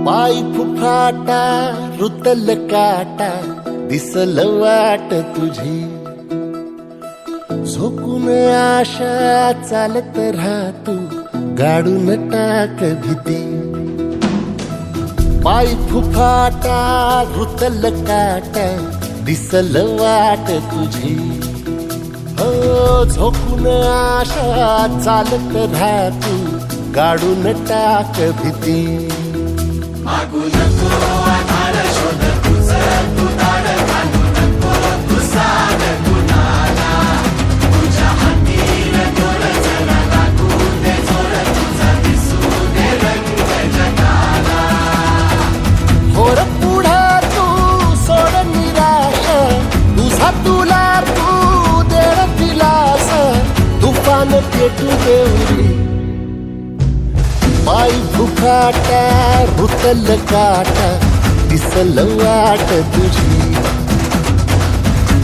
पाय फुफाटा रुतल काटा दिसल वाट तुझी झोकून आशा चालत राहतू गाडून टाक भीती पाय फुफाटा रुतल काटा दिसल वाट तुझी हो झोकून आशा चालत राहतू गाडून टाक भीती मागू नको आधार शोध तुझं तू दाड घालू नको तू साध कुणाला तुझ्या हातीन दोर जरा लागू दे जोर तुझा दिसू दे रंग जगाला होर पुढे तू सोड निराश तुझा तुला तू देर दिलास तुफान पेटू देवरी पाय फुफाटा रुतल काटा दिसल वाट तुझी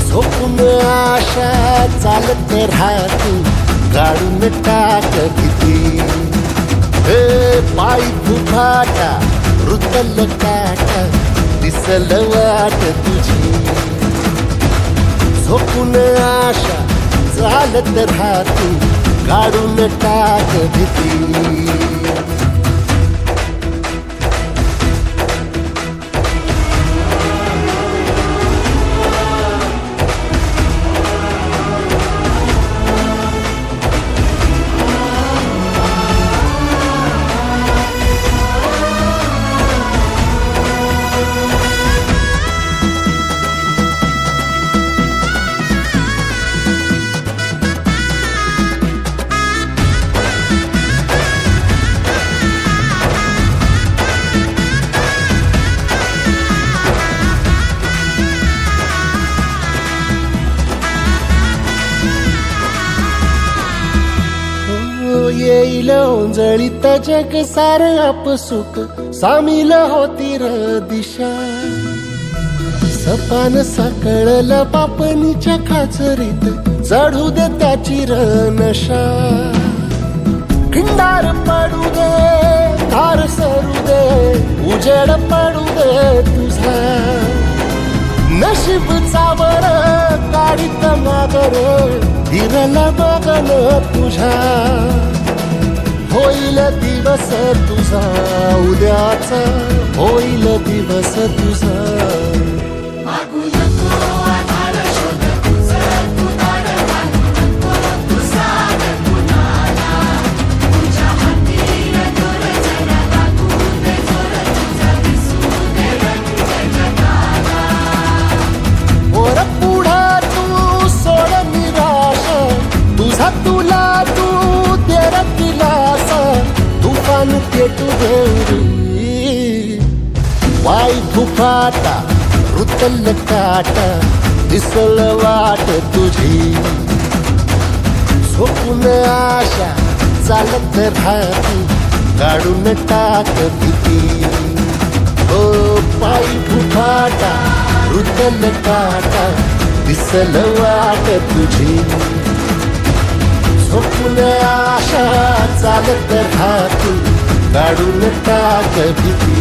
झोपून आशा चालत राहतू गाडून टाक भीती हे पाय फुफाटा रुतल काटा दिसल वाट तुझी झोपून आशा चालत राहतू गाडून टाक भीती येईल ओंजळीत जग सार आपसुक सामील होती र दिशा सपान साकळल पापणीच्या खाचरीत चढू दे त्याची र नशा खिंडार पडू दे धार सरू दे उजेड पडू दे तुझा नशीब चावर काढीत मागर दिरला बघन तुझ्या होईल दिवस तुझा उद्याचा होईल दिवस तुझा मागू नको आधार शोध तुझं तू दाड घालू नको तू साध कुणाला तुझ्या हातीन दोर जरा लागू दे जोर तुझा दिसू दे रंग जगाला वर पुढे तू सोड निराश तुझा तुला तू देर दिलास तुफान पेटू देवरी पाय फुफाटा रुतल काटा दिसल वाट तुझी झोपून आशा चालत राहती गाडून टाक भीती ओ पाय फुफाटा रुतल काटा दिसल वाट तुझी झोपून आशा चालत राहतू गाडून टाक भीती